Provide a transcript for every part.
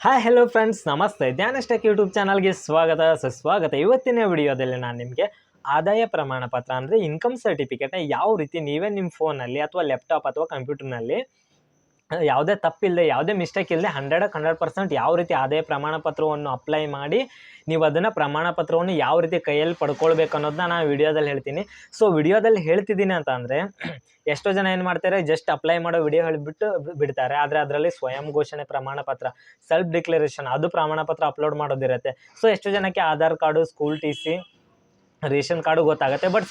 Hi hello friends, ನಮಸ್ತೆ. ಧ್ಯಾನಸ್ಟೆಕ್ YouTube ಚಾನಲ್ಗೆ ಸ್ವಾಗತ ಸುಸ್ವಾಗತ. ಇವತ್ತಿನ ವಿಡಿಯೋದಲ್ಲಿ ನಾನು ನಿಮಗೆ ಆದಾಯ ಪ್ರಮಾಣ ಪತ್ರ ಅಂದರೆ ಇನ್ಕಮ್ ಸರ್ಟಿಫಿಕೇಟ್ನ ಯಾವ ರೀತಿ ನೀವೇ ನಿಮ್ಮ ಫೋನಲ್ಲಿ ಅಥವಾ ಲ್ಯಾಪ್ಟಾಪ್ ಅಥವಾ ಕಂಪ್ಯೂಟರ್ನಲ್ಲಿ ಯಾವುದೇ ತಪ್ಪಿಲ್ಲದೆ, ಯಾವುದೇ ಮಿಸ್ಟೇಕ್ ಇಲ್ಲದೆ 100% ಯಾವ ರೀತಿ ಆದಾಯ ಪ್ರಮಾಣ ಪತ್ರವನ್ನು ಅಪ್ಲೈ ಮಾಡಿ ನೀವು ಅದನ್ನು ಪ್ರಮಾಣ ಪತ್ರವನ್ನು ಯಾವ ರೀತಿ ಕೈಯಲ್ಲಿ ಪಡ್ಕೊಳ್ಬೇಕು ಅನ್ನೋದನ್ನ ನಾನು ವಿಡಿಯೋದಲ್ಲಿ ಹೇಳ್ತೀನಿ. ಸೊ ವಿಡಿಯೋದಲ್ಲಿ ಹೇಳ್ತಿದ್ದೀನಿ ಅಂತ ಅಂದರೆ ಎಷ್ಟೋ ಜನ ಏನು ಮಾಡ್ತಾರೆ, ಜಸ್ಟ್ ಅಪ್ಲೈ ಮಾಡೋ ವಿಡಿಯೋ ಹೇಳಿಬಿಟ್ಟು ಬಿಡ್ತಾರೆ. ಆದರೆ ಅದರಲ್ಲಿ ಸ್ವಯಂ ಘೋಷಣೆ ಪ್ರಮಾಣ ಪತ್ರ, ಸೆಲ್ಫ್ ಡಿಕ್ಲರೇಷನ್ ಅದು ಪ್ರಮಾಣ ಪತ್ರ ಅಪ್ಲೋಡ್ ಮಾಡೋದಿರುತ್ತೆ. ಸೊ ಎಷ್ಟೋ ಜನಕ್ಕೆ Aadhaar card, school TC, ration card ಗೊತ್ತಾಗುತ್ತೆ. ಬಟ್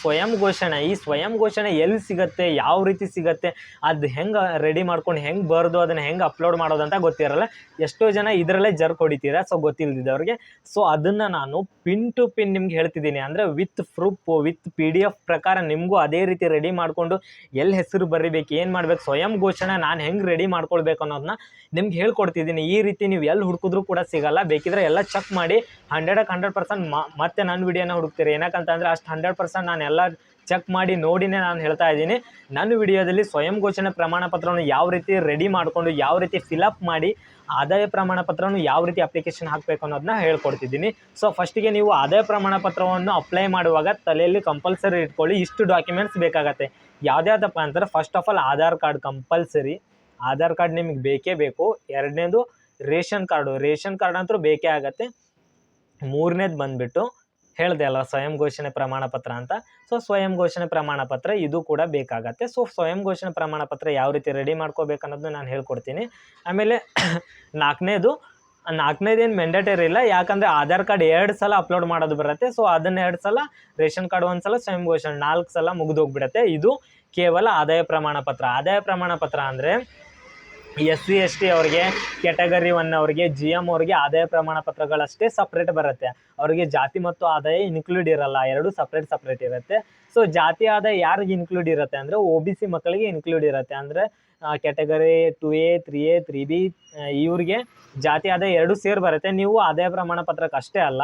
ಈ ಸ್ವಯಂ ಘೋಷಣೆ ಎಲ್ಲಿ ಸಿಗುತ್ತೆ, ಯಾವ ರೀತಿ ಸಿಗುತ್ತೆ, ಅದು ಹೆಂಗೆ ರೆಡಿ ಮಾಡ್ಕೊಂಡು ಹೆಂಗೆ ಬರೆದು ಅದನ್ನು ಹೆಂಗೆ ಅಪ್ಲೋಡ್ ಮಾಡೋದಂತ ಗೊತ್ತಿರಲ್ಲ. ಎಷ್ಟೋ ಜನ ಇದರಲ್ಲೇ ಜರ್ಕ್ ಹೊಡಿತೀರಾ, ಸೊ ಗೊತ್ತಿಲ್ಲದಿದ್ದವ್ರಿಗೆ. ಸೊ ಅದನ್ನು ನಾನು ಪಿನ್ ಟು ಪಿನ್ ನಿಮ್ಗೆ ಹೇಳ್ತಿದ್ದೀನಿ. ಅಂದರೆ ವಿತ್ ಪ್ರೂಫ್, ವಿತ್ PDF ಪ್ರಕಾರ ನಿಮಗೂ ಅದೇ ರೀತಿ ರೆಡಿ ಮಾಡಿಕೊಂಡು ಎಲ್ಲಿ ಹೆಸರು ಬರೀಬೇಕು, ಏನು ಮಾಡಬೇಕು, ಸ್ವಯಂ ಘೋಷಣೆ ನಾನು ಹೆಂಗೆ ರೆಡಿ ಮಾಡ್ಕೊಳ್ಬೇಕು ಅನ್ನೋದನ್ನ ನಿಮ್ಗೆ ಹೇಳ್ಕೊಡ್ತಿದ್ದೀನಿ. ಈ ರೀತಿ ನೀವು ಎಲ್ಲಿ ಹುಡುಕಿದ್ರೂ ಕೂಡ ಸಿಗಲ್ಲ. ಬೇಕಿದ್ರೆ ಎಲ್ಲ ಚೆಕ್ ಮಾಡಿ 100% ಮತ್ತೆ ನನ್ನ ವಿಡಿಯೋನ ಹುಡುಕ್ತೀರಿ. ಏನಕ್ಕಂತಂದರೆ ಅಷ್ಟು 100% ನಾನು ಎಲ್ಲ ಚೆಕ್ ಮಾಡಿ ನೋಡಿನೇ ನಾನು ಹೇಳ್ತಾ ಇದ್ದೀನಿ. ನನ್ನ ವಿಡಿಯೋದಲ್ಲಿ ಸ್ವಯಂ ಘೋಷಣೆ ಪ್ರಮಾಣ ಪತ್ರವನ್ನು ಯಾವ ರೀತಿ ರೆಡಿ ಮಾಡಿಕೊಂಡು ಯಾವ ರೀತಿ ಫಿಲಪ್ ಮಾಡಿ ಆದಾಯ ಪ್ರಮಾಣ ಪತ್ರವನ್ನು ಯಾವ ರೀತಿ ಅಪ್ಲಿಕೇಶನ್ ಹಾಕಬೇಕು ಅನ್ನೋದನ್ನ ಹೇಳ್ಕೊಡ್ತಿದ್ದೀನಿ. ಸೊ ಫಸ್ಟಿಗೆ ನೀವು ಆದಾಯ ಪ್ರಮಾಣ ಪತ್ರವನ್ನು ಅಪ್ಲೈ ಮಾಡುವಾಗ ತಲೆಯಲ್ಲಿ ಕಂಪಲ್ಸರಿ ಇಟ್ಕೊಳ್ಳಿ, ಇಷ್ಟು ಡಾಕ್ಯುಮೆಂಟ್ಸ್ ಬೇಕಾಗತ್ತೆ. ಯಾವುದ್ಯಾವುದಪ್ಪ ಅಂತಾರೆ, first of all Aadhaar card compulsory, Aadhaar card ನಿಮಗೆ ಬೇಕೇ ಬೇಕು. ಎರಡನೇದು ರೇಷನ್ ಕಾರ್ಡ್ ಅಂತೂ ಬೇಕೇ ಆಗುತ್ತೆ. ಮೂರನೇದು ಬಂದುಬಿಟ್ಟು ಹೇಳಿದೆ ಅಲ್ಲ ಸ್ವಯಂ ಘೋಷಣೆ ಪ್ರಮಾಣ ಪತ್ರ ಅಂತ. ಸೊ ಸ್ವಯಂ ಘೋಷಣೆ ಪ್ರಮಾಣ ಪತ್ರ ಇದು ಕೂಡ ಬೇಕಾಗತ್ತೆ. ಸೊ ಸ್ವಯಂ ಘೋಷಣೆ ಪ್ರಮಾಣ ಪತ್ರ ಯಾವ ರೀತಿ ರೆಡಿ ಮಾಡ್ಕೋಬೇಕು ಅನ್ನೋದನ್ನ ನಾನು ಹೇಳ್ಕೊಡ್ತೀನಿ. ಆಮೇಲೆ ನಾಲ್ಕನೇದೇನು ಮ್ಯಾಂಡೇಟರಿ ಇಲ್ಲ, ಯಾಕಂದರೆ ಆಧಾರ್ ಕಾರ್ಡ್ 2 ಸಲ ಅಪ್ಲೋಡ್ ಮಾಡೋದು ಬರುತ್ತೆ. ಸೊ ಅದನ್ನು 2 ಸಲ, ರೇಷನ್ ಕಾರ್ಡ್ 1 ಸಲ, ಸ್ವಯಂ ಘೋಷಣೆ 4 ಸಲ ಮುಗಿದೋಗ್ಬಿಡುತ್ತೆ. ಇದು ಕೇವಲ ಆದಾಯ ಪ್ರಮಾಣ ಪತ್ರ ಅಂದರೆ SC ST ಅವ್ರಿಗೆ, ಕ್ಯಾಟಗರಿ 1 ಅವ್ರಿಗೆ, GM ಅವ್ರಿಗೆ ಆದಾಯ ಪ್ರಮಾಣ ಪತ್ರಗಳಷ್ಟೇ ಸಪ್ರೇಟ್ ಬರುತ್ತೆ. ಅವರಿಗೆ ಜಾತಿ ಮತ್ತು ಆದಾಯ ಇನ್ಕ್ಲೂಡ್ ಇರಲ್ಲ, ಎರಡು ಸಪ್ರೇಟ್ ಇರುತ್ತೆ. ಸೊ ಜಾತಿ ಆದಾಯ ಯಾರಿಗೆ ಇನ್ಕ್ಲೂಡ್ ಇರುತ್ತೆ ಅಂದರೆ OBC ಮಕ್ಕಳಿಗೆ ಇನ್ಕ್ಲೂಡ್ ಇರುತ್ತೆ. ಅಂದರೆ ಕ್ಯಾಟಗರಿ 2A, 3A, 3B ಇವ್ರಿಗೆ ಜಾತಿ ಆದಾಯ 2 ಸೇರಿ ಬರುತ್ತೆ. ನೀವು ಆದಾಯ ಪ್ರಮಾಣ ಪತ್ರಕ್ಕೆ ಅಷ್ಟೇ ಅಲ್ಲ,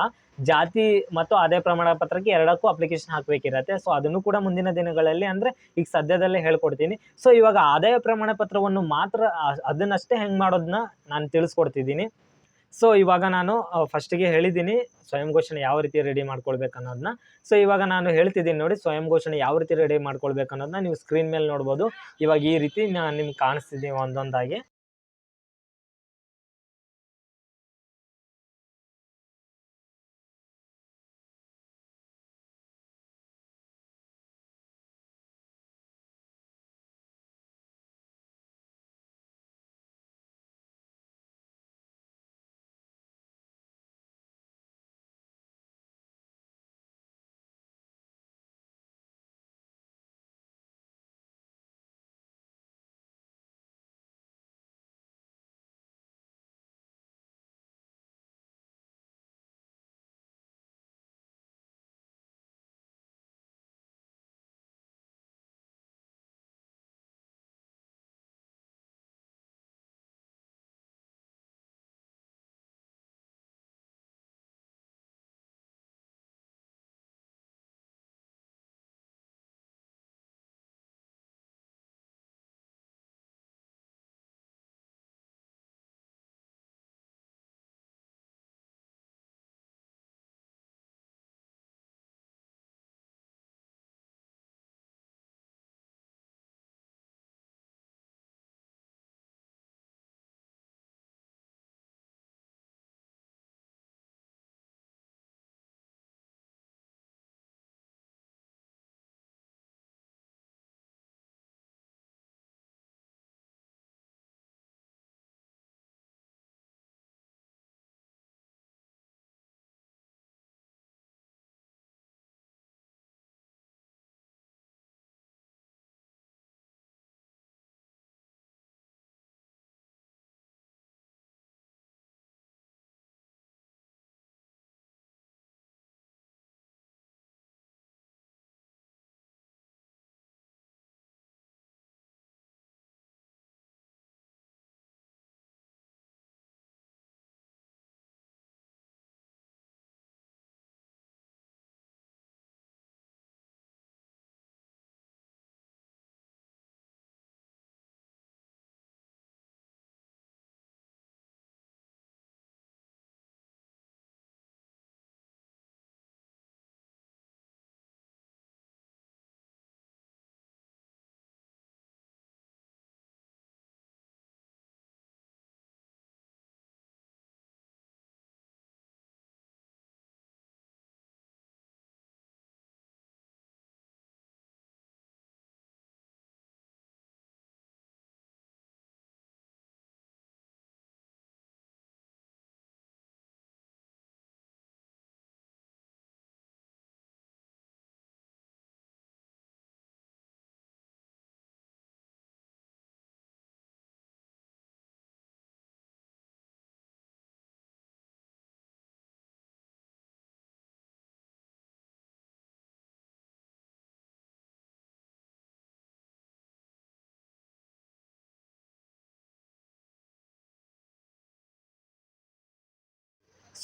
ಜಾತಿ ಮತ್ತು ಆದಾಯ ಪ್ರಮಾಣ ಪತ್ರಕ್ಕೆ ಎರಡಕ್ಕೂ ಅಪ್ಲಿಕೇಶನ್ ಹಾಕಬೇಕಿರತ್ತೆ. ಸೊ ಅದನ್ನು ಕೂಡ ಮುಂದಿನ ದಿನಗಳಲ್ಲಿ, ಅಂದರೆ ಈಗ ಸದ್ಯದಲ್ಲೇ ಹೇಳ್ಕೊಡ್ತೀನಿ. ಸೊ ಇವಾಗ ಆದಾಯ ಪ್ರಮಾಣ ಪತ್ರವನ್ನು ಮಾತ್ರ ಅದನ್ನಷ್ಟೇ ಹೆಂಗೆ ಮಾಡೋದನ್ನ ನಾನು ತಿಳಿಸ್ಕೊಡ್ತಿದ್ದೀನಿ. ಸೊ ಇವಾಗ ನಾನು ಫಸ್ಟಿಗೆ ಹೇಳಿದ್ದೀನಿ ಸ್ವಯಂ ಘೋಷಣೆ ಯಾವ ರೀತಿ ರೆಡಿ ಮಾಡ್ಕೊಳ್ಬೇಕು ಅನ್ನೋದನ್ನ. ಸೊ ಇವಾಗ ನಾನು ಹೇಳ್ತಿದ್ದೀನಿ ನೋಡಿ, ಸ್ವಯಂ ಘೋಷಣೆ ಯಾವ ರೀತಿ ರೆಡಿ ಮಾಡ್ಕೊಳ್ಬೇಕು ಅನ್ನೋದನ್ನ ನೀವು ಸ್ಕ್ರೀನ್ ಮೇಲೆ ನೋಡ್ಬೋದು. ಇವಾಗ ಈ ರೀತಿ ನಾನು ನಿಮ್ಗೆ ಕಾಣಿಸ್ತಿದ್ದೀನಿ ಒಂದೊಂದಾಗಿ.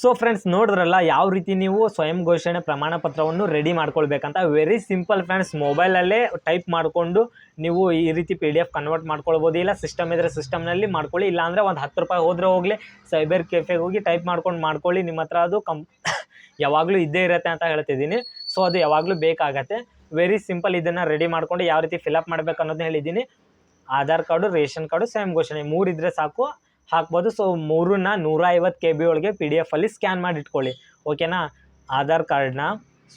ಸೊ ಫ್ರೆಂಡ್ಸ್ ನೋಡಿದ್ರಲ್ಲ ಯಾವ ರೀತಿ ನೀವು ಸ್ವಯಂ ಘೋಷಣೆ ಪ್ರಮಾಣ ಪತ್ರವನ್ನು ರೆಡಿ ಮಾಡ್ಕೊಳ್ಬೇಕಂತ. ವೆರಿ ಸಿಂಪಲ್ ಫ್ರೆಂಡ್ಸ್, ಮೊಬೈಲಲ್ಲೇ ಟೈಪ್ ಮಾಡಿಕೊಂಡು ನೀವು ಈ ರೀತಿ PDF ಕನ್ವರ್ಟ್ ಮಾಡ್ಕೊಳ್ಬೋದು. ಇಲ್ಲ ಸಿಸ್ಟಮ್ ಇದ್ದರೆ ಸಿಸ್ಟಮ್ನಲ್ಲಿ ಮಾಡ್ಕೊಳ್ಳಿ, ಇಲ್ಲಾಂದರೆ ಒಂದು 10 ರೂಪಾಯಿ ಹೋದರೆ ಹೋಗಲಿ ಸೈಬರ್ ಕೆಫೆಗೆ ಹೋಗಿ ಟೈಪ್ ಮಾಡ್ಕೊಳ್ಳಿ. ನಿಮ್ಮ ಹತ್ರ ಅದು ಯಾವಾಗಲೂ ಇದ್ದೇ ಇರುತ್ತೆ ಅಂತ ಹೇಳ್ತಿದ್ದೀನಿ. ಸೊ ಅದು ಯಾವಾಗಲೂ ಬೇಕಾಗತ್ತೆ. ವೆರಿ ಸಿಂಪಲ್, ಇದನ್ನು ರೆಡಿ ಮಾಡ್ಕೊಂಡು ಯಾವ ರೀತಿ ಫಿಲಪ್ ಮಾಡ್ಬೇಕು ಅನ್ನೋದನ್ನ ಹೇಳಿದ್ದೀನಿ. ಆಧಾರ್ ಕಾರ್ಡು, ರೇಷನ್ ಕಾರ್ಡು, ಸ್ವಯಂ ಘೋಷಣೆ 3 ಇದ್ದರೆ ಸಾಕು, ಹಾಕ್ಬೋದು. ಸೊ 3ನ್ನ 150 KB ಒಳಗೆ PDF ಅಲ್ಲಿ ಸ್ಕ್ಯಾನ್ ಮಾಡಿ ಇಟ್ಕೊಳ್ಳಿ. ಓಕೆನಾ. ಆಧಾರ್ ಕಾರ್ಡ್ನ,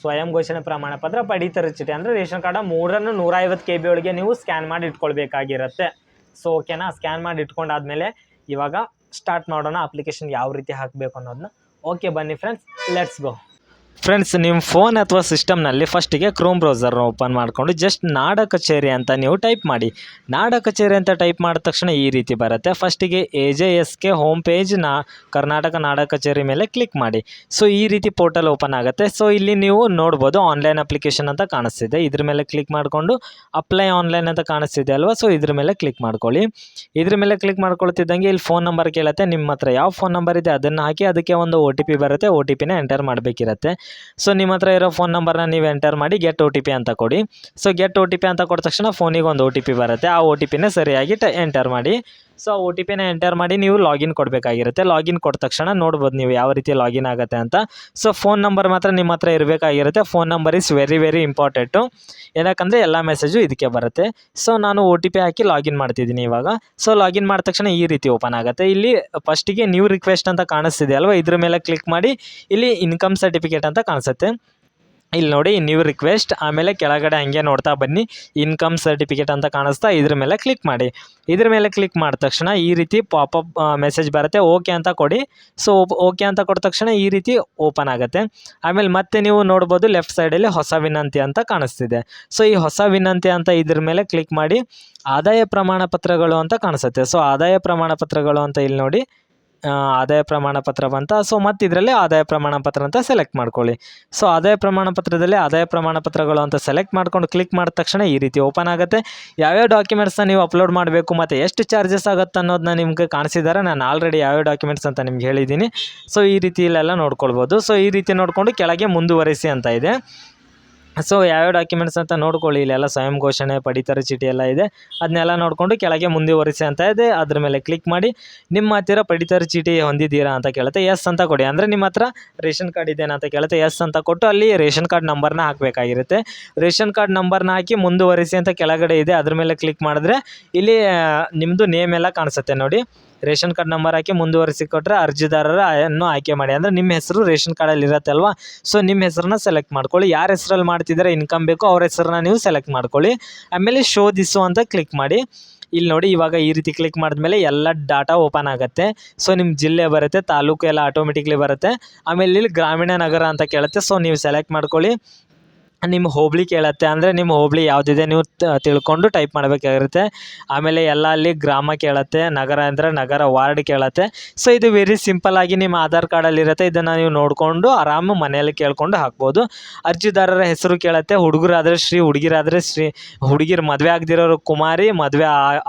ಸ್ವಯಂ ಘೋಷಣೆ ಪ್ರಮಾಣ ಪತ್ರ, ಪಡಿತರ ಚೀಟಿ ಅಂದರೆ ರೇಷನ್ ಕಾರ್ಡ 3ನ್ನು 150 KB ಒಳಗೆ ನೀವು ಸ್ಕ್ಯಾನ್ ಮಾಡಿ ಇಟ್ಕೊಳ್ಬೇಕಾಗಿರುತ್ತೆ. ಸೊ ಓಕೆನಾ. ಸ್ಕ್ಯಾನ್ ಮಾಡಿ ಇಟ್ಕೊಂಡಾದ್ಮೇಲೆ ಇವಾಗ ಸ್ಟಾರ್ಟ್ ಮಾಡೋಣ ಅಪ್ಲಿಕೇಶನ್ ಯಾವ ರೀತಿ ಹಾಕಬೇಕು ಅನ್ನೋದನ್ನ. ಓಕೆ ಬನ್ನಿ ಫ್ರೆಂಡ್ಸ್, ಲೆಟ್ಸ್ ಗೋ. ಫ್ರೆಂಡ್ಸ್, ನಿಮ್ಮ ಫೋನ್ ಅಥವಾ ಸಿಸ್ಟಮ್ನಲ್ಲಿ ಫಸ್ಟಿಗೆ ಕ್ರೋಮ್ ಬ್ರೌಸರ್ನ ಓಪನ್ ಮಾಡಿಕೊಂಡು ಜಸ್ಟ್ ನಾಡ ಕಚೇರಿ ಅಂತ ನೀವು ಟೈಪ್ ಮಾಡಿ. ನಾಡ ಕಚೇರಿ ಅಂತ ಟೈಪ್ ಮಾಡಿದ ತಕ್ಷಣ ಈ ರೀತಿ ಬರುತ್ತೆ. ಫಸ್ಟಿಗೆ AJSK ಹೋಮ್ ಪೇಜ್ ಕರ್ನಾಟಕ ನಾಡ ಕಚೇರಿ ಮೇಲೆ ಕ್ಲಿಕ್ ಮಾಡಿ. ಸೊ ಈ ರೀತಿ ಪೋರ್ಟಲ್ ಓಪನ್ ಆಗುತ್ತೆ. ಸೊ ಇಲ್ಲಿ ನೀವು ನೋಡ್ಬೋದು ಆನ್ಲೈನ್ ಅಪ್ಲಿಕೇಶನ್ ಅಂತ ಕಾಣಿಸ್ತಿದೆ. ಇದ್ರ ಮೇಲೆ ಕ್ಲಿಕ್ ಮಾಡಿಕೊಂಡು ಅಪ್ಲೈ ಆನ್ಲೈನ್ ಅಂತ ಕಾಣಿಸ್ತಿದೆ ಅಲ್ವಾ. ಸೊ ಇದ್ರ ಮೇಲೆ ಕ್ಲಿಕ್ ಮಾಡ್ಕೊಳ್ಳಿ. ಇದ್ರ ಮೇಲೆ ಕ್ಲಿಕ್ ಮಾಡ್ಕೊಳ್ತಿದ್ದಂಗೆ ಇಲ್ಲಿ ಫೋನ್ ನಂಬರ್ ಕೇಳುತ್ತೆ. ನಿಮ್ಮ ಹತ್ರ ಯಾವ ಫೋನ್ ನಂಬರ್ ಇದೆ ಅದನ್ನು ಹಾಕಿ, ಅದಕ್ಕೆ ಒಂದು OTP ಬರುತ್ತೆ. OTPನ ಎಂಟರ್ ಮಾಡಬೇಕಿರುತ್ತೆ. ಸೊ ನಿಮ್ಮ ಹತ್ರ ಇರೋ ಫೋನ್ ನಂಬರ್ನ ನೀವು ಎಂಟರ್ ಮಾಡಿ ಗೆಟ್ OTP ಅಂತ ಕೊಡಿ. ಸೊ ಗೆಟ್ OTP ಅಂತ ಕೊಟ್ಟ ತಕ್ಷಣ ಫೋನಿಗೆ ಒಂದು OTP ಬರುತ್ತೆ. ಆ OTPನ ಸರಿಯಾಗಿ ಎಂಟರ್ ಮಾಡಿ. ಸೊ ಆ OTPನ ಎಂಟರ್ ಮಾಡಿ ನೀವು ಲಾಗಿನ್ ಕೊಡಬೇಕಾಗಿರುತ್ತೆ. ಲಾಗಿನ್ ಕೊಟ್ಟ ತಕ್ಷಣ ನೋಡ್ಬೋದು ನೀವು ಯಾವ ರೀತಿ ಲಾಗಿನ್ ಆಗುತ್ತೆ ಅಂತ. ಸೊ ಫೋನ್ ನಂಬರ್ ಮಾತ್ರ ನಿಮ್ಮ ಹತ್ರ ಇರಬೇಕಾಗಿರುತ್ತೆ. Phone number is very important. ಏನಕ್ಕಂದರೆ ಎಲ್ಲ ಮೆಸೇಜು ಇದಕ್ಕೆ ಬರುತ್ತೆ. ಸೊ ನಾನು OTP ಹಾಕಿ ಲಾಗಿನ್ ಮಾಡ್ತಿದ್ದೀನಿ ಇವಾಗ. ಸೊ ಲಾಗಿನ್ ಮಾಡಿದ ತಕ್ಷಣ ಈ ರೀತಿ ಓಪನ್ ಆಗುತ್ತೆ. ಇಲ್ಲಿ ಫಸ್ಟಿಗೆ ನ್ಯೂ ರಿಕ್ವೆಸ್ಟ್ ಅಂತ ಕಾಣಿಸ್ತಿದೆ ಅಲ್ವಾ, ಇದ್ರ ಮೇಲೆ ಕ್ಲಿಕ್ ಮಾಡಿ. ಇಲ್ಲಿ ಇನ್ಕಮ್ ಸರ್ಟಿಫಿಕೇಟ್ ಅಂತ ಕಾಣಿಸುತ್ತೆ. ಇಲ್ಲಿ ನೋಡಿ ನ್ಯೂ ರಿಕ್ವೆಸ್ಟ್, ಆಮೇಲೆ ಕೆಳಗಡೆ ಹಂಗೆ ನೋಡ್ತಾ ಬನ್ನಿ ಇನ್ಕಮ್ ಸರ್ಟಿಫಿಕೇಟ್ ಅಂತ ಕಾಣಿಸ್ತಾ, ಇದ್ರ ಮೇಲೆ ಕ್ಲಿಕ್ ಮಾಡಿ. ಇದ್ರ ಮೇಲೆ ಕ್ಲಿಕ್ ಮಾಡಿದ ತಕ್ಷಣ ಈ ರೀತಿ ಪಾಪಪ್ ಮೆಸೇಜ್ ಬರುತ್ತೆ. ಓಕೆ ಅಂತ ಕೊಡಿ. ಸೊ ಓಕೆ ಅಂತ ಕೊಟ್ಟ ತಕ್ಷಣ ಈ ರೀತಿ ಓಪನ್ ಆಗುತ್ತೆ. ಆಮೇಲೆ ಮತ್ತೆ ನೀವು ನೋಡ್ಬೋದು ಲೆಫ್ಟ್ ಸೈಡಲ್ಲಿ ಹೊಸ ವಿನಂತಿ ಅಂತ ಕಾಣಿಸ್ತಿದೆ. ಸೊ ಈ ಹೊಸ ವಿನಂತಿ ಅಂತ ಇದ್ರ ಮೇಲೆ ಕ್ಲಿಕ್ ಮಾಡಿ. ಆದಾಯ ಪ್ರಮಾಣ ಪತ್ರಗಳು ಅಂತ ಕಾಣಿಸುತ್ತೆ. ಸೊ ಆದಾಯ ಪ್ರಮಾಣ ಪತ್ರಗಳು ಅಂತ ಇಲ್ಲಿ ನೋಡಿ ಆದಾಯ ಪ್ರಮಾಣ ಪತ್ರ ಬಂತ. ಸೊ ಮತ್ತು ಇದರಲ್ಲಿ ಆದಾಯ ಪ್ರಮಾಣ ಪತ್ರ ಅಂತ ಸೆಲೆಕ್ಟ್ ಮಾಡ್ಕೊಳ್ಳಿ. ಸೊ ಆದಾಯ ಪ್ರಮಾಣ ಪತ್ರದಲ್ಲಿ ಆದಾಯ ಪ್ರಮಾಣ ಪತ್ರಗಳು ಅಂತ ಸೆಲೆಕ್ಟ್ ಮಾಡ್ಕೊಂಡು ಕ್ಲಿಕ್ ಮಾಡಿದ ತಕ್ಷಣ ಈ ರೀತಿ ಓಪನ್ ಆಗುತ್ತೆ. ಯಾವ್ಯಾವ ಡಾಕ್ಯುಮೆಂಟ್ಸ್ನ ನೀವು ಅಪ್ಲೋಡ್ ಮಾಡಬೇಕು ಮತ್ತು ಎಷ್ಟು ಚಾರ್ಜಸ್ ಆಗುತ್ತೆ ಅನ್ನೋದನ್ನ ನಿಮಗೆ ಕಾಣಿಸಿದ್ದಾರೆ. ನಾನು ಆಲ್ರೆಡಿ ಯಾವ್ಯಾವ ಡಾಕ್ಯುಮೆಂಟ್ಸ್ ಅಂತ ನಿಮ್ಗೆ ಹೇಳಿದ್ದೀನಿ. ಸೊ ಈ ರೀತಿ ಇಲ್ಲೆಲ್ಲ ನೋಡ್ಕೊಳ್ಬೋದು. ಸೊ ಈ ರೀತಿ ನೋಡಿಕೊಂಡು ಕೆಳಗೆ ಮುಂದುವರಿಸಿ ಅಂತ ಇದೆ. ಸೊ ಯಾವ್ಯಾವ ಡಾಕ್ಯುಮೆಂಟ್ಸ್ ಅಂತ ನೋಡ್ಕೊಳ್ಳಿ. ಇಲ್ಲೆಲ್ಲ ಸ್ವಯಂ ಘೋಷಣೆ, ಪಡಿತರ ಚೀಟಿ ಎಲ್ಲ ಇದೆ. ಅದನ್ನೆಲ್ಲ ನೋಡಿಕೊಂಡು ಕೆಳಗೆ ಮುಂದುವರಿಸಿ ಅಂತ ಇದೆ. ಅದ್ರ ಮೇಲೆ ಕ್ಲಿಕ್ ಮಾಡಿ. ನಿಮ್ಮ ಹತ್ತಿರ ಪಡಿತರ ಚೀಟಿ ಹೊಂದಿದ್ದೀರಾ ಅಂತ ಕೇಳುತ್ತೆ. ಎಸ್ ಅಂತ ಕೊಡಿ. ಅಂದರೆ ನಿಮ್ಮ ಹತ್ರ ರೇಷನ್ ಕಾರ್ಡ್ ಇದೆಯಾ ಅಂತ ಕೇಳುತ್ತೆ. ಎಸ್ ಅಂತ ಕೊಟ್ಟು ಅಲ್ಲಿ ರೇಷನ್ ಕಾರ್ಡ್ ನಂಬರ್ನ ಹಾಕಬೇಕಾಗಿರುತ್ತೆ. ರೇಷನ್ ಕಾರ್ಡ್ ನಂಬರ್ನ ಹಾಕಿ ಮುಂದುವರಿಸಿ ಅಂತ ಕೆಳಗಡೆ ಇದೆ. ಅದ್ರ ಮೇಲೆ ಕ್ಲಿಕ್ ಮಾಡಿದ್ರೆ ಇಲ್ಲಿ ನಿಮ್ಮದು ನೇಮ್ ಎಲ್ಲ ಕಾಣಿಸುತ್ತೆ ನೋಡಿ. ರೇಷನ್ ಕಾರ್ಡ್ ನಂಬರ್ ಹಾಕಿ ಮುಂದುವರಿಸಿ ಕೊಟ್ಟರೆ ಅರ್ಜಿದಾರರನ್ನು ಆಯ್ಕೆ ಮಾಡಿ. ಅಂದರೆ ನಿಮ್ಮ ಹೆಸರು ರೇಷನ್ ಕಾರ್ಡಲ್ಲಿ ಇರುತ್ತೆ ಅಲ್ವಾ. ಸೊ ನಿಮ್ಮ ಹೆಸರನ್ನ ಸೆಲೆಕ್ಟ್ ಮಾಡ್ಕೊಳ್ಳಿ. ಯಾರ ಹೆಸರಲ್ಲಿ ಮಾಡ್ತಿದ್ದಾರೆ ಇನ್ಕಮ್ ಬೇಕೋ ಅವ್ರ ಹೆಸರನ್ನ ನೀವು ಸೆಲೆಕ್ಟ್ ಮಾಡ್ಕೊಳ್ಳಿ. ಆಮೇಲೆ ಶೋಧಿಸು ಅಂತ ಕ್ಲಿಕ್ ಮಾಡಿ. ಇಲ್ಲಿ ನೋಡಿ ಇವಾಗ ಈ ರೀತಿ ಕ್ಲಿಕ್ ಮಾಡಿದ್ಮೇಲೆ ಎಲ್ಲ ಡಾಟಾ ಓಪನ್ ಆಗುತ್ತೆ. ಸೊ ನಿಮ್ಮ ಜಿಲ್ಲೆ ಬರುತ್ತೆ, ತಾಲೂಕು ಎಲ್ಲ ಆಟೋಮೆಟಿಕ್ಲಿ ಬರುತ್ತೆ. ಆಮೇಲೆ ಇಲ್ಲಿ ಗ್ರಾಮೀಣ ನಗರ ಅಂತ ಕೇಳುತ್ತೆ. ಸೊ ನೀವು ಸೆಲೆಕ್ಟ್ ಮಾಡ್ಕೊಳ್ಳಿ. ನಿಮ್ಮ ಹೋಬಳಿ ಕೇಳುತ್ತೆ. ಅಂದರೆ ನಿಮ್ಮ ಹೋಬಳಿ ಯಾವುದಿದೆ ನೀವು ತಿಳ್ಕೊಂಡು ಟೈಪ್ ಮಾಡಬೇಕಾಗಿರುತ್ತೆ. ಆಮೇಲೆ ಎಲ್ಲ ಅಲ್ಲಿ ಗ್ರಾಮ ಕೇಳುತ್ತೆ. ನಗರ ಅಂದರೆ ನಗರ, ವಾರ್ಡ್ ಕೇಳುತ್ತೆ. ಸೊ ಇದು ವೆರಿ ಸಿಂಪಲ್ಲಾಗಿ ನಿಮ್ಮ ಆಧಾರ್ ಕಾರ್ಡಲ್ಲಿರುತ್ತೆ. ಇದನ್ನು ನೀವು ನೋಡಿಕೊಂಡು ಆರಾಮ ಮನೆಯಲ್ಲಿ ಕೇಳ್ಕೊಂಡು ಹಾಕ್ಬೋದು. ಅರ್ಜಿದಾರರ ಹೆಸರು ಕೇಳುತ್ತೆ. ಹುಡುಗರಾದರೆ ಶ್ರೀ, ಹುಡುಗಿರಾದರೆ ಶ್ರೀ. ಹುಡುಗಿರು ಮದುವೆ ಆಗದಿರೋರು ಕುಮಾರಿ, ಮದುವೆ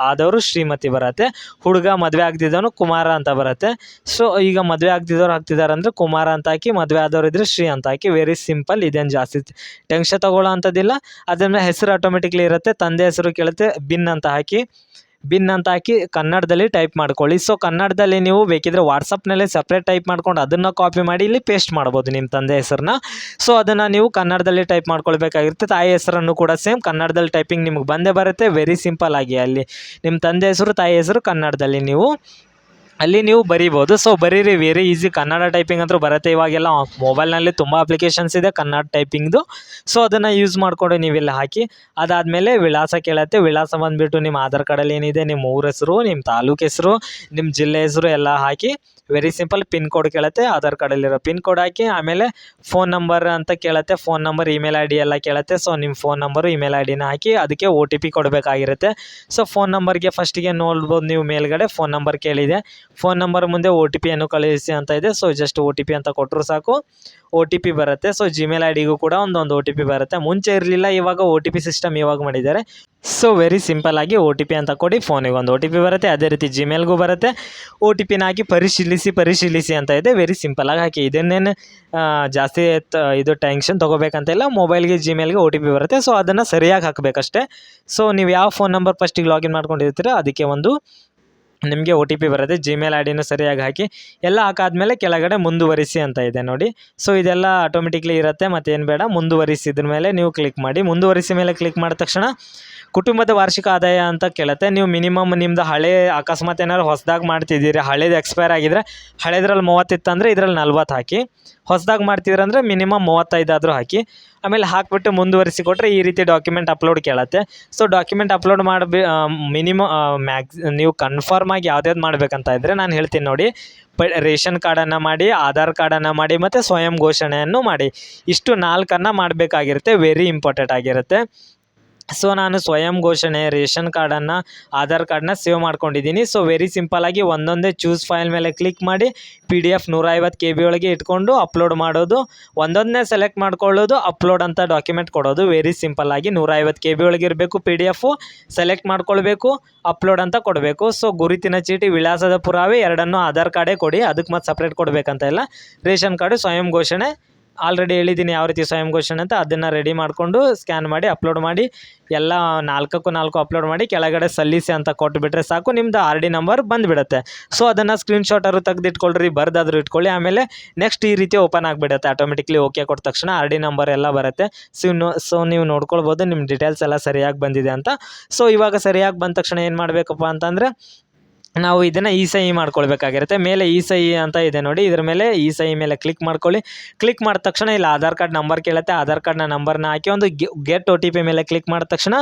ಆದವರು ಶ್ರೀಮತಿ ಬರುತ್ತೆ. ಹುಡುಗ ಮದುವೆ ಆಗದಿದ್ದವನು ಕುಮಾರ ಅಂತ ಬರುತ್ತೆ. ಸೊ ಈಗ ಮದುವೆ ಆಗದಿದ್ದವ್ರು ಹಾಕ್ತಿದ್ದಾರೆ ಅಂದರೆ ಕುಮಾರ ಅಂತ ಹಾಕಿ, ಮದುವೆ ಆದವರು ಇದ್ದರೆ ಶ್ರೀ ಅಂತ ಹಾಕಿ. ವೆರಿ ಸಿಂಪಲ್, ಇದೇನು ಜಾಸ್ತಿ ಟೆನ್ಷನ್ ತಗೊಳ್ಳೋ ಅಂಥದ್ದಿಲ್ಲ. ಅದನ್ನ ಹೆಸರು ಆಟೋಮೆಟಿಕ್ಲಿ ಇರುತ್ತೆ. ತಂದೆ ಹೆಸರು ಕೇಳುತ್ತೆ. ಬಿನ್ ಅಂತ ಹಾಕಿ ಕನ್ನಡದಲ್ಲಿ ಟೈಪ್ ಮಾಡ್ಕೊಳ್ಳಿ. ಸೊ ಕನ್ನಡದಲ್ಲಿ ನೀವು ಬೇಕಿದ್ರೆ ವಾಟ್ಸಪ್ನಲ್ಲಿ ಸಪ್ರೇಟ್ ಟೈಪ್ ಮಾಡ್ಕೊಂಡು ಅದನ್ನು ಕಾಪಿ ಮಾಡಿ ಇಲ್ಲಿ ಪೇಸ್ಟ್ ಮಾಡ್ಬೋದು ನಿಮ್ಮ ತಂದೆ ಹೆಸರನ್ನ. ಸೊ ಅದನ್ನು ನೀವು ಕನ್ನಡದಲ್ಲಿ ಟೈಪ್ ಮಾಡ್ಕೊಳ್ಬೇಕಾಗಿರುತ್ತೆ. ತಾಯಿ ಹೆಸರನ್ನು ಕೂಡ ಸೇಮ್ ಕನ್ನಡದಲ್ಲಿ ಟೈಪಿಂಗ್ ನಿಮಗೆ ಬಂದೇ ಬರುತ್ತೆ. ವೆರಿ ಸಿಂಪಲ್ ಆಗಿ ಅಲ್ಲಿ ನಿಮ್ಮ ತಂದೆ ಹೆಸರು, ತಾಯಿ ಹೆಸರು ಕನ್ನಡದಲ್ಲಿ ನೀವು ಬರಿಬೋದು. ಸೊ ಬರೀರಿ, ವೆರಿ ಈಸಿ. ಕನ್ನಡ ಟೈಪಿಂಗ್ ಅಂತೂ ಬರುತ್ತೆ. ಇವಾಗೆಲ್ಲ ಮೊಬೈಲ್ನಲ್ಲಿ ತುಂಬ ಅಪ್ಲಿಕೇಶನ್ಸ್ ಇದೆ ಕನ್ನಡ ಟೈಪಿಂಗ್ದು. ಸೊ ಅದನ್ನು ಯೂಸ್ ಮಾಡಿಕೊಂಡು ನೀವೆಲ್ಲ ಹಾಕಿ. ಅದಾದಮೇಲೆ ವಿಳಾಸ ಕೇಳುತ್ತೆ. ವಿಳಾಸ ಬಂದುಬಿಟ್ಟು ನಿಮ್ಮ ಆಧಾರ್ ಕಾರ್ಡಲ್ಲಿ ಏನಿದೆ ನಿಮ್ಮ ಊರ ಹೆಸರು, ನಿಮ್ಮ ತಾಲೂಕು ಹೆಸರು, ನಿಮ್ಮ ಜಿಲ್ಲೆ ಹೆಸರು ಎಲ್ಲ ಹಾಕಿ. Very simple. ಪಿನ್ ಕೋಡ್ ಕೇಳುತ್ತೆ. ಆಧಾರ್ ಕಾರ್ಡಲ್ಲಿರೋ ಪಿನ್ ಕೋಡ್ ಹಾಕಿ. ಆಮೇಲೆ ಫೋನ್ ನಂಬರ್ ಅಂತ ಕೇಳುತ್ತೆ. ಫೋನ್ ನಂಬರ್, ಇಮೇಲ್ ID ಎಲ್ಲ ಕೇಳುತ್ತೆ. ಸೊ ನಿಮ್ಮ ಫೋನ್ ನಂಬರು, ಇಮೇಲ್ IDನ ಹಾಕಿ. ಅದಕ್ಕೆ OTP ಕೊಡಬೇಕಾಗಿರುತ್ತೆ. ಸೊ ಫೋನ್ ನಂಬರ್ಗೆ ಫಸ್ಟಿಗೆ ನೋಡ್ಬೋದು ನೀವು ಮೇಲ್ಗಡೆ ಫೋನ್ ನಂಬರ್ ಕೇಳಿದೆ. ಫೋನ್ ನಂಬರ್ ಮುಂದೆ ಒ ಟಿ ಪಿಯನ್ನು ಕಳುಹಿಸಿ ಅಂತ ಇದೆ. So just O T P ಅಂತ ಕೊಟ್ಟರು ಸಾಕು, ಒ ಟಿ ಪಿ ಬರುತ್ತೆ. ಸೊ ಜಿಮೇಲ್ ಐ ಡಿಗೂ ಕೂಡ ಒಂದೊಂದು ಒ ಟಿ ಪಿ ಬರುತ್ತೆ. ಮುಂಚೆ ಇರಲಿಲ್ಲ, ಇವಾಗ ಒ ಟಿ ಪಿ ಸಿಸ್ಟಮ್ ಇವಾಗ ಮಾಡಿದ್ದಾರೆ. ಸೊ ವೆರಿ ಸಿಂಪಲ್ ಆಗಿ ಒ ಟಿ ಪಿ ಅಂತ ಕೊಡಿ, ಫೋನಿಗೆ ಒಂದು ಒ ಟಿ ಪಿ ಬರುತ್ತೆ. ಅದೇ ರೀತಿ ಜಿಮೇಲ್ಗೂ ಬರುತ್ತೆ. ಒ ಟಿ ಪಿನ ಹಾಕಿ ಪರಿಶೀಲಿಸಿ ಅಂತ ಇದೆ. ವೆರಿ ಸಿಂಪಲಾಗಿ ಹಾಕಿ, ಇದನ್ನೇನು ಜಾಸ್ತಿ ಇದು ಟೆನ್ಷನ್ ತೊಗೋಬೇಕಂತ ಇಲ್ಲ. ಮೊಬೈಲ್ಗೆ ಜಿಮೇಲ್ಗೆ ಒ ಟಿ ಪಿ ಬರುತ್ತೆ. ಸೊ ಅದನ್ನು ಸರಿಯಾಗಿ ಹಾಕಬೇಕಷ್ಟೇ. ಸೊ ನೀವು ಯಾವ ಫೋನ್ ನಂಬರ್ ಫಸ್ಟಿಗೆ ಲಾಗಿನ್ ಮಾಡ್ಕೊಂಡಿರ್ತೀರೋ ಅದಕ್ಕೆ ಒಂದು ನಿಮಗೆ ಒ ಟಿ ಪಿ ಬರುತ್ತೆ. ಜಿಮೇಲ್ ಐ ಡಿನೂ ಸರಿಯಾಗಿ ಹಾಕಿ, ಎಲ್ಲ ಹಾಕಾದ್ಮೇಲೆ ಕೆಳಗಡೆ ಮುಂದುವರಿಸಿ ಅಂತ ಇದೆ ನೋಡಿ. ಸೊ ಇದೆಲ್ಲ ಆಟೋಮೆಟಿಕ್ಲಿ ಇರುತ್ತೆ, ಮತ್ತೇನು ಬೇಡ. ಮುಂದುವರಿಸಿದ್ರ ಮೇಲೆ ನೀವು ಕ್ಲಿಕ್ ಮಾಡಿ. ಮುಂದುವರಿಸಿ ಮೇಲೆ ಕ್ಲಿಕ್ ಮಾಡಿದ ತಕ್ಷಣ ಕುಟುಂಬದ ವಾರ್ಷಿಕ ಆದಾಯ ಅಂತ ಕೇಳುತ್ತೆ. ನೀವು ಮಿನಿಮಮ್ ನಿಮ್ಮದು ಹಳೆ ಅಕಸ್ಮಾತ್ ಏನಾದ್ರು ಹೊಸದಾಗಿ ಮಾಡ್ತಿದ್ದೀರಿ, ಹಳೇದು ಎಕ್ಸ್ಪೈರ್ ಆಗಿದ್ರೆ ಹಳೇದ್ರಲ್ಲಿ 30 ಇತ್ತಂದರೆ ಇದರಲ್ಲಿ 40 ಹಾಕಿ, ಹೊಸದಾಗಿ ಮಾಡ್ತಿದ್ರಂದರೆ ಮಿನಿಮಮ್ 35 ಆದರೂ ಹಾಕಿ. ಆಮೇಲೆ ಹಾಕಿಬಿಟ್ಟು ಮುಂದುವರಿಸಿ ಕೊಟ್ಟರೆ ಈ ರೀತಿ ಡಾಕ್ಯುಮೆಂಟ್ ಅಪ್ಲೋಡ್ ಕೇಳುತ್ತೆ. ಸೊ ಡಾಕ್ಯುಮೆಂಟ್ ಅಪ್ಲೋಡ್ ನೀವು ಕನ್ಫರ್ಮ್ ಆಗಿ ಯಾವ್ದ್ಯಾವ್ದು ಮಾಡಬೇಕಂತ ಇದ್ದರೆ ನಾನು ಹೇಳ್ತೀನಿ ನೋಡಿ. ರೇಷನ್ ಕಾರ್ಡನ್ನು ಮಾಡಿ, ಆಧಾರ್ ಕಾರ್ಡನ್ನು ಮಾಡಿ, ಮತ್ತು ಸ್ವಯಂ ಘೋಷಣೆಯನ್ನು ಮಾಡಿ. ಇಷ್ಟು 4 ಮಾಡಬೇಕಾಗಿರುತ್ತೆ. ವೆರಿ ಇಂಪಾರ್ಟೆಂಟ್ ಆಗಿರುತ್ತೆ. ಸೊ ನಾನು ಸ್ವಯಂ ಘೋಷಣೆ, ರೇಷನ್ ಕಾರ್ಡನ್ನು, ಆಧಾರ್ ಕಾರ್ಡನ್ನ ಸೇವ್ ಮಾಡ್ಕೊಂಡಿದ್ದೀನಿ. ಸೊ ವೆರಿ ಸಿಂಪಲಾಗಿ ಒಂದೊಂದೇ ಚೂಸ್ ಫೈಲ್ ಮೇಲೆ ಕ್ಲಿಕ್ ಮಾಡಿ PDF 150 KB ಒಳಗೆ ಇಟ್ಕೊಂಡು ಅಪ್ಲೋಡ್ ಮಾಡೋದು. ಒಂದೊಂದನ್ನೇ ಸೆಲೆಕ್ಟ್ ಮಾಡ್ಕೊಳ್ಳೋದು, ಅಪ್ಲೋಡ್ ಅಂತ ಡಾಕ್ಯುಮೆಂಟ್ ಕೊಡೋದು. ವೆರಿ ಸಿಂಪಲ್ಲಾಗಿ 150 KB ಒಳಗೆ ಇರಬೇಕು. PDF ಸೆಲೆಕ್ಟ್ ಮಾಡ್ಕೊಳ್ಬೇಕು, ಅಪ್ಲೋಡ್ ಅಂತ ಕೊಡಬೇಕು. ಸೊ ಗುರುತಿನ ಚೀಟಿ, ವಿಳಾಸದ ಪುರಾವೆ ಎರಡನ್ನೂ ಆಧಾರ್ ಕಾರ್ಡೇ ಕೊಡಿ, ಅದಕ್ಕೆ ಮತ್ತೆ ಸಪ್ರೇಟ್ ಕೊಡಬೇಕಂತ ಇಲ್ಲ. ರೇಷನ್ ಕಾರ್ಡು, ಸ್ವಯಂ ಘೋಷಣೆ ಆಲ್ರೆಡಿ ಹೇಳಿದ್ದೀನಿ ಯಾವ ರೀತಿ ಸ್ವಯಂ ಘೋಷಣೆ ಅಂತ. ಅದನ್ನು ರೆಡಿ ಮಾಡಿಕೊಂಡು ಸ್ಕ್ಯಾನ್ ಮಾಡಿ ಅಪ್ಲೋಡ್ ಮಾಡಿ, ಎಲ್ಲ 4 ಅಪ್ಲೋಡ್ ಮಾಡಿ ಕೆಳಗಡೆ ಸಲ್ಲಿಸಿ ಅಂತ ಕೊಟ್ಟುಬಿಟ್ರೆ ಸಾಕು, ನಿಮ್ಮದು ಆರ್ ಡಿ ನಂಬರ್ ಬಂದುಬಿಡುತ್ತೆ. ಸೊ ಅದನ್ನು ಸ್ಕ್ರೀನ್ಶಾಟರು ತೆಗೆದಿಟ್ಕೊಳ್ರಿ, ಬರ್ದಾದರೂ ಇಟ್ಕೊಳ್ಳಿ. ಆಮೇಲೆ ನೆಕ್ಸ್ಟ್ ಈ ರೀತಿ ಓಪನ್ ಆಗಿಬಿಡುತ್ತೆ ಆಟೋಮೆಟಿಕ್ಲಿ. ಓಕೆ ಕೊಟ್ಟ ತಕ್ಷಣ ಆರ್ ಡಿ ನಂಬರ್ ಎಲ್ಲ ಬರುತ್ತೆ. ಸೊ ನೀವು ನೋಡ್ಕೊಳ್ಬೋದು ನಿಮ್ಮ ಡೀಟೇಲ್ಸ್ ಎಲ್ಲ ಸರಿಯಾಗಿ ಬಂದಿದೆ ಅಂತ. ಸೊ ಇವಾಗ ಸರಿಯಾಗಿ ಬಂದ ತಕ್ಷಣ ಏನು ಮಾಡಬೇಕಪ್ಪ ಅಂತಂದರೆ, ನಾವು ಇದನ್ನು ಇ ಸಹಿ ಮಾಡ್ಕೊಳ್ಬೇಕಾಗಿರುತ್ತೆ. ಮೇಲೆ ಇ ಸಹಿ ಅಂತ ಇದೆ ನೋಡಿ, ಇದ್ರ ಮೇಲೆ ಇ ಸಹಿ ಮೇಲೆ ಕ್ಲಿಕ್ ಮಾಡ್ಕೊಳ್ಳಿ. ಕ್ಲಿಕ್ ಮಾಡಿದ ತಕ್ಷಣ ಇಲ್ಲಿ ಆಧಾರ್ ಕಾರ್ಡ್ ನಂಬರ್ ಕೇಳುತ್ತೆ. ಆಧಾರ್ ಕಾರ್ಡ್ನ ನಂಬರ್ನ ಹಾಕಿ ಒಂದು ಗೆಟ್ ಒ ಟಿ ಪಿ ಮೇಲೆ ಕ್ಲಿಕ್ ಮಾಡಿದ ತಕ್ಷಣ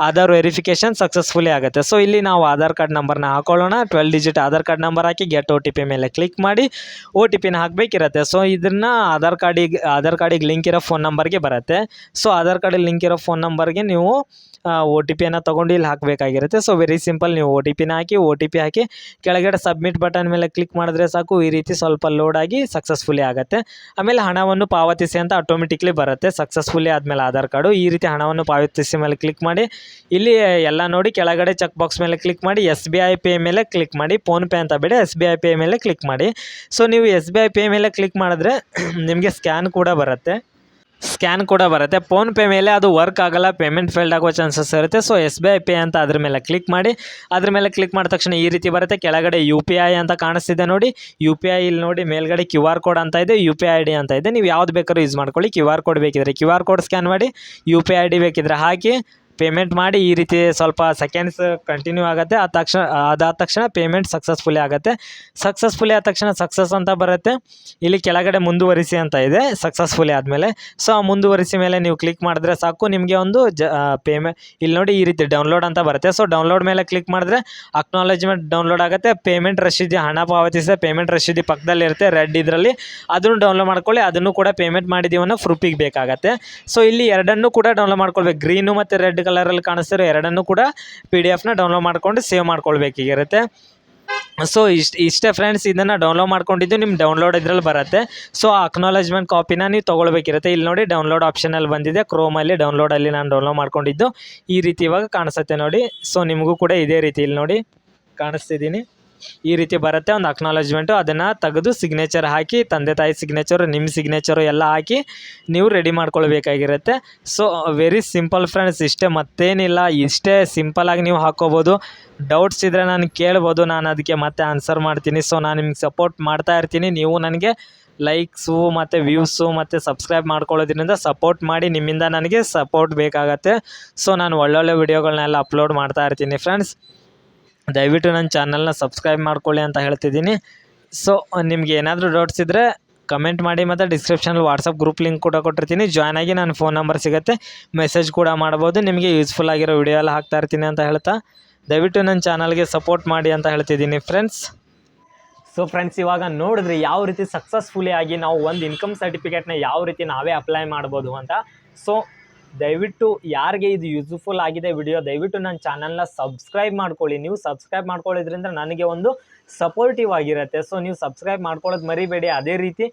ಆಧಾರ್ ವೆರಿಫಿಕೇಷನ್ ಸಕ್ಸಸ್ಫುಲಿ ಆಗುತ್ತೆ. ಸೊ ಇಲ್ಲಿ ನಾವು ಆಧಾರ್ ಕಾರ್ಡ್ ನಂಬರ್ನ ಹಾಕೊಳ್ಳೋಣ. 12 ಡಿಜಿಟ್ ಆಧಾರ್ ಕಾರ್ಡ್ ನಂಬರ್ ಹಾಕಿ ಗೆಟ್ ಒ ಟಿ ಪಿ ಮೇಲೆ ಕ್ಲಿಕ್ ಮಾಡಿ ಒ ಟಿ ಪಿನ ಹಾಕಬೇಕಿರುತ್ತೆ. ಸೊ ಇದನ್ನು ಆಧಾರ್ ಕಾರ್ಡಿಗೆ ಲಿಂಕ್ ಇರೋ ಫೋನ್ ನಂಬರ್ಗೆ ಬರುತ್ತೆ. ಸೊ ಆಧಾರ್ ಕಾರ್ಡಿಗೆ ಲಿಂಕ್ ಇರೋ ಫೋನ್ ನಂಬರ್ಗೆ ನೀವು ಒ ಟಿ ಪಿಯನ್ನು ತೊಗೊಂಡು ಇಲ್ಲಿ ಹಾಕಬೇಕಾಗಿರುತ್ತೆ. ಸೊ ವೆರಿ ಸಿಂಪಲ್, ನೀವು ಒ ಟಿ ಪಿನ ಹಾಕಿ, ಒ ಟಿ ಪಿ ಹಾಕಿ ಕೆಳಗಡೆ ಸಬ್ಮಿಟ್ ಬಟನ್ ಮೇಲೆ ಕ್ಲಿಕ್ ಮಾಡಿದ್ರೆ ಸಾಕು. ಈ ರೀತಿ ಸ್ವಲ್ಪ ಲೋಡ್ ಆಗಿ ಸಕ್ಸಸ್ಫುಲಿ ಆಗುತ್ತೆ. ಆಮೇಲೆ ಹಣವನ್ನು ಪಾವತಿಸಿ ಅಂತ ಆಟೋಮೆಟಿಕ್ಲಿ ಬರುತ್ತೆ. ಸಕ್ಸಸ್ಫುಲಿ ಆದಮೇಲೆ ಆಧಾರ್ ಕಾರ್ಡು ಈ ರೀತಿ ಹಣವನ್ನು ಪಾವತಿಸಿ ಮೇಲೆ ಕ್ಲಿಕ್ ಮಾಡಿ, ಇಲ್ಲಿ ಎಲ್ಲ ನೋಡಿ ಕೆಳಗಡೆ ಚೆಕ್ ಬಾಕ್ಸ್ ಮೇಲೆ ಕ್ಲಿಕ್ ಮಾಡಿ SBI ಪೇ ಮೇಲೆ ಕ್ಲಿಕ್ ಮಾಡಿ. ಫೋನ್ಪೇ ಅಂತ ಬೇಡ, SBI ಪೇ ಮೇಲೆ ಕ್ಲಿಕ್ ಮಾಡಿ. ಸೊ ನೀವು SBI ಪೇ ಮೇಲೆ ಕ್ಲಿಕ್ ಮಾಡಿದ್ರೆ ನಿಮಗೆ ಸ್ಕ್ಯಾನ್ ಕೂಡ ಬರುತ್ತೆ. ಫೋನ್ಪೇ ಮೇಲೆ ಅದು ವರ್ಕ್ ಆಗಲ್ಲ, ಪೇಮೆಂಟ್ ಫೇಲ್ಡ್ ಆಗೋ ಚಾನ್ಸಸ್ ಇರುತ್ತೆ. ಸೊ SBI ಪೇ ಅಂತ ಅದ್ರ ಮೇಲೆ ಕ್ಲಿಕ್ ಮಾಡಿ. ಅದ್ರ ಮೇಲೆ ಕ್ಲಿಕ್ ಮಾಡಿದ ತಕ್ಷಣ ಈ ರೀತಿ ಬರುತ್ತೆ. ಕೆಳಗಡೆ UPI ಅಂತ ಕಾಣಿಸ್ತಿದೆ ನೋಡಿ, UPI ಇಲ್ಲಿ ನೋಡಿ ಮೇಲ್ಗಡೆ QR ಕೋಡ್ ಅಂತ ಇದೆ, UPI ID ಅಂತ ಇದೆ. ನೀವು ಯಾವ್ದು ಬೇಕಾದ್ರೂ ಯೂಸ್ ಮಾಡ್ಕೊಳ್ಳಿ. QR ಕೋಡ್ ಬೇಕಿದ್ರೆ QR ಕೋಡ್ ಸ್ಕ್ಯಾನ್ ಮಾಡಿ, UPI ID ಬೇಕಿದ್ರೆ ಹಾಕಿ ಪೇಮೆಂಟ್ ಮಾಡಿ. ಈ ರೀತಿ ಸ್ವಲ್ಪ ಸೆಕೆಂಡ್ಸ್ ಕಂಟಿನ್ಯೂ ಆಗುತ್ತೆ. ಅದಾದ ತಕ್ಷಣ ಪೇಮೆಂಟ್ ಸಕ್ಸಸ್ಫುಲಿ ಆಗುತ್ತೆ. ಸಕ್ಸಸ್ಫುಲಿ ಆದ ತಕ್ಷಣ ಸಕ್ಸಸ್ ಅಂತ ಬರುತ್ತೆ. ಇಲ್ಲಿ ಕೆಳಗಡೆ ಮುಂದುವರಿಸಿ ಅಂತ ಇದೆ ಸಕ್ಸಸ್ಫುಲಿ ಆದಮೇಲೆ. ಸೊ ಆ ಮುಂದುವರಿಸಿ ಮೇಲೆ ನೀವು ಕ್ಲಿಕ್ ಮಾಡಿದ್ರೆ ಸಾಕು, ನಿಮಗೆ ಒಂದು ಇಲ್ಲಿ ನೋಡಿ ಈ ರೀತಿ ಡೌನ್ಲೋಡ್ ಅಂತ ಬರುತ್ತೆ. ಸೊ ಡೌನ್ಲೋಡ್ ಮೇಲೆ ಕ್ಲಿಕ್ ಮಾಡಿದ್ರೆ ಅಕ್ನಾಲೇಜ್ಮೆಂಟ್ ಡೌನ್ಲೋಡ್ ಆಗುತ್ತೆ. ಪೇಮೆಂಟ್ ರಶೀದಿ, ಹಣ ಪಾವತಿಸಿದ ಪೇಮೆಂಟ್ ರಶೀದಿ ಪಕ್ಕದಲ್ಲಿರುತ್ತೆ ರೆಡ್ ಇದರಲ್ಲಿ, ಅದನ್ನು ಡೌನ್ಲೋಡ್ ಮಾಡ್ಕೊಳ್ಳಿ. ಅದನ್ನು ಕೂಡ ಪೇಮೆಂಟ್ ಮಾಡಿದ್ದೀವನ್ನ ಪ್ರೂಫಿಗೆ ಬೇಕಾಗತ್ತೆ. ಸೊ ಇಲ್ಲಿ ಎರಡನ್ನೂ ಕೂಡ ಡೌನ್ಲೋಡ್ ಮಾಡ್ಕೊಳ್ಬೇಕು. ಗ್ರೀನು ಮತ್ತು ರೆಡ್ ಕಲರಲ್ಲಿ ಕಾಣಿಸ್ತಿರೋ ಎರಡನ್ನೂ ಕೂಡ PDF ಡೌನ್ಲೋಡ್ ಮಾಡ್ಕೊಂಡು ಸೇವ್ ಮಾಡ್ಕೊಳ್ಬೇಕಿರುತ್ತೆ. ಸೊ ಇಷ್ಟೇ ಫ್ರೆಂಡ್ಸ್, ಇದನ್ನು ಡೌನ್ಲೋಡ್ ಮಾಡ್ಕೊಂಡಿದ್ದು ನಿಮ್ಮ ಡೌನ್ಲೋಡ್ ಇದರಲ್ಲಿ ಬರುತ್ತೆ. ಸೊ ಆ ಅಕ್ನಾಲೇಜ್ಮೆಂಟ್ ಕಾಪಿನ ನೀವು ತೊಗೊಳ್ಬೇಕಿರುತ್ತೆ. ಇಲ್ಲಿ ನೋಡಿ ಡೌನ್ಲೋಡ್ ಆಪ್ಷನಲ್ಲಿ ಬಂದಿದೆ, ಕ್ರೋಮಲ್ಲಿ ಡೌನ್ಲೋಡಲ್ಲಿ ನಾನು ಡೌನ್ಲೋಡ್ ಮಾಡ್ಕೊಂಡಿದ್ದು ಈ ರೀತಿ ಇವಾಗ ಕಾಣಿಸುತ್ತೆ ನೋಡಿ. ಸೊ ನಿಮಗೂ ಕೂಡ ಇದೇ ರೀತಿ ಇಲ್ಲಿ ನೋಡಿ ಕಾಣಿಸ್ತಿದ್ದೀನಿ, ಈ ರೀತಿ ಬರುತ್ತೆ ಒಂದು ಅಕ್ನಾಲೇಜ್ಮೆಂಟು. ಅದನ್ನು ತೆಗೆದು ಸಿಗ್ನೇಚರ್ ಹಾಕಿ, ತಂದೆ ತಾಯಿ ಸಿಗ್ನೇಚರು, ನಿಮ್ಮ ಸಿಗ್ನೇಚರು ಎಲ್ಲ ಹಾಕಿ ನೀವು ರೆಡಿ ಮಾಡ್ಕೊಳ್ಬೇಕಾಗಿರುತ್ತೆ. ಸೊ ವೆರಿ ಸಿಂಪಲ್ ಫ್ರೆಂಡ್ಸ್, ಇಷ್ಟೇ, ಮತ್ತೇನಿಲ್ಲ. ಇಷ್ಟೇ ಸಿಂಪಲಾಗಿ ನೀವು ಹಾಕ್ಕೋಬೋದು. ಡೌಟ್ಸ್ ಇದ್ದರೆ ನಾನು ಕೇಳ್ಬೋದು, ನಾನು ಅದಕ್ಕೆ ಮತ್ತೆ ಆನ್ಸರ್ ಮಾಡ್ತೀನಿ. ಸೊ ನಾನು ನಿಮ್ಗೆ ಸಪೋರ್ಟ್ ಮಾಡ್ತಾ ಇರ್ತೀನಿ. ನೀವು ನನಗೆ ಲೈಕ್ಸು ಮತ್ತು ವ್ಯೂಸು ಮತ್ತು ಸಬ್ಸ್ಕ್ರೈಬ್ ಮಾಡ್ಕೊಳ್ಳೋದ್ರಿಂದ ಸಪೋರ್ಟ್ ಮಾಡಿ. ನಿಮ್ಮಿಂದ ನನಗೆ ಸಪೋರ್ಟ್ ಬೇಕಾಗತ್ತೆ. ಸೊ ನಾನು ಒಳ್ಳೊಳ್ಳೆ ವಿಡಿಯೋಗಳನ್ನೆಲ್ಲ ಅಪ್ಲೋಡ್ ಮಾಡ್ತಾ ಇರ್ತೀನಿ ಫ್ರೆಂಡ್ಸ್. ದಯವಿಟ್ಟು ನನ್ನ ಚಾನಲ್ನ ಸಬ್ಸ್ಕ್ರೈಬ್ ಮಾಡ್ಕೊಳ್ಳಿ ಅಂತ ಹೇಳ್ತಿದ್ದೀನಿ. ಸೊ ನಿಮ್ಗೆ ಏನಾದರೂ ಡೌಟ್ಸ್ ಇದ್ದರೆ ಕಮೆಂಟ್ ಮಾಡಿ, ಮತ್ತು ಡಿಸ್ಕ್ರಿಪ್ಷನಲ್ಲಿ ವಾಟ್ಸಪ್ ಗ್ರೂಪ್ ಲಿಂಕ್ ಕೂಡ ಕೊಟ್ಟಿರ್ತೀನಿ. ಜಾಯ್ನ್ ಆಗಿ ನನ್ನ ಫೋನ್ ನಂಬರ್ ಸಿಗುತ್ತೆ, ಮೆಸೇಜ್ ಕೂಡ ಮಾಡ್ಬೋದು. ನಿಮಗೆ ಯೂಸ್ಫುಲ್ ಆಗಿರೋ ವಿಡಿಯೋ ಎಲ್ಲ ಹಾಕ್ತಾ ಇರ್ತೀನಿ ಅಂತ ಹೇಳ್ತಾ ದಯವಿಟ್ಟು ನನ್ನ ಚಾನಲ್ಗೆ ಸಪೋರ್ಟ್ ಮಾಡಿ ಅಂತ ಹೇಳ್ತಿದ್ದೀನಿ ಫ್ರೆಂಡ್ಸ್. ಸೊ ಫ್ರೆಂಡ್ಸ್, ಇವಾಗ ನೋಡಿದ್ರೆ ಯಾವ ರೀತಿ ಸಕ್ಸಸ್ಫುಲಿ ಆಗಿ ನಾವು ಒಂದು ಇನ್ಕಮ್ ಸರ್ಟಿಫಿಕೇಟ್ನ ಯಾವ ರೀತಿ ನಾವೇ ಅಪ್ಲೈ ಮಾಡ್ಬೋದು ಅಂತ. ಸೊ ದಯವಿಟ್ಟು ಯಾರಿಗೆ ಇದು ಯೂಸ್ಫುಲ್ ಆಗಿದೆ ವಿಡಿಯೋ, ದಯವಿಟ್ಟು ನನ್ನ ಚಾನಲ್ನ ಸಬ್ಸ್ಕ್ರೈಬ್ ಮಾಡ್ಕೊಳ್ಳಿ. ನೀವು ಸಬ್ಸ್ಕ್ರೈಬ್ ಮಾಡ್ಕೊಳ್ಳೋದ್ರಿಂದ ನನಗೆ ಒಂದು ಸಪೋರ್ಟಿವ್ ಆಗಿರುತ್ತೆ. ಸೊ ನೀವು ಸಬ್ಸ್ಕ್ರೈಬ್ ಮಾಡ್ಕೊಳ್ಳೋದು ಮರಿಬೇಡಿ. ಅದೇ ರೀತಿ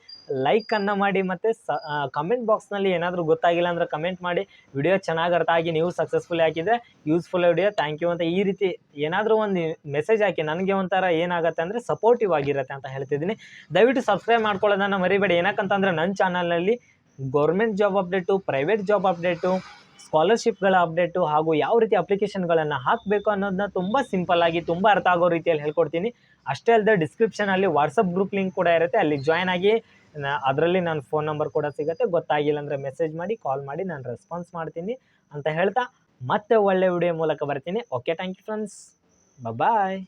ಲೈಕನ್ನು ಮಾಡಿ, ಮತ್ತು ಕಮೆಂಟ್ ಬಾಕ್ಸ್ನಲ್ಲಿ ಏನಾದರೂ ಗೊತ್ತಾಗಿಲ್ಲ ಅಂದರೆ ಕಮೆಂಟ್ ಮಾಡಿ. ವಿಡಿಯೋ ಚೆನ್ನಾಗಿ ಅರ್ಥ ಆಗಿ ನೀವು ಸಕ್ಸಸ್ಫುಲ್ ಹಾಕಿದರೆ ಯೂಸ್ಫುಲ್ ವಿಡಿಯೋ, ಥ್ಯಾಂಕ್ ಯು ಅಂತ ಈ ರೀತಿ ಏನಾದರೂ ಒಂದು ಮೆಸೇಜ್ ಹಾಕಿ. ನನಗೆ ಒಂಥರ ಏನಾಗುತ್ತೆ ಅಂದರೆ ಸಪೋರ್ಟಿವ್ ಆಗಿರುತ್ತೆ ಅಂತ ಹೇಳ್ತಿದ್ದೀನಿ. ದಯವಿಟ್ಟು ಸಬ್ಸ್ಕ್ರೈಬ್ ಮಾಡ್ಕೊಳ್ಳೋದನ್ನು ಮರಿಬೇಡಿ. ಏನಕ್ಕಂತಂದರೆ ನನ್ನ ಚಾನಲಲ್ಲಿ government job update, private job update, ಸ್ಕಾಲರ್ಶಿಪ್ಗಳ ಅಪ್ಡೇಟು ಹಾಗೂ ಯಾವ ರೀತಿ ಅಪ್ಲಿಕೇಶನ್ಗಳನ್ನು ಹಾಕಬೇಕು ಅನ್ನೋದನ್ನ ತುಂಬ ಸಿಂಪಲ್ಲಾಗಿ, ತುಂಬ ಅರ್ಥ ಆಗೋ ರೀತಿಯಲ್ಲಿ ಹೇಳ್ಕೊಡ್ತೀನಿ. ಅಷ್ಟೇ ಅಲ್ಲದೆ ಡಿಸ್ಕ್ರಿಪ್ಷನಲ್ಲಿ ವಾಟ್ಸಪ್ ಗ್ರೂಪ್ ಲಿಂಕ್ ಕೂಡ ಇರುತ್ತೆ, ಅಲ್ಲಿ ಜಾಯ್ನ್ ಆಗಿ. ಅದರಲ್ಲಿ ನನ್ನ ಫೋನ್ ನಂಬರ್ ಕೂಡ ಸಿಗುತ್ತೆ. ಗೊತ್ತಾಗಿಲ್ಲ ಅಂದರೆ ಮೆಸೇಜ್ ಮಾಡಿ, ಕಾಲ್ ಮಾಡಿ, ನಾನು ರೆಸ್ಪಾನ್ಸ್ ಮಾಡ್ತೀನಿ ಅಂತ ಹೇಳ್ತಾ ಮತ್ತೆ ಒಳ್ಳೆ ವಿಡಿಯೋ ಮೂಲಕ ಬರ್ತೀನಿ. Okay, thank you friends, bye.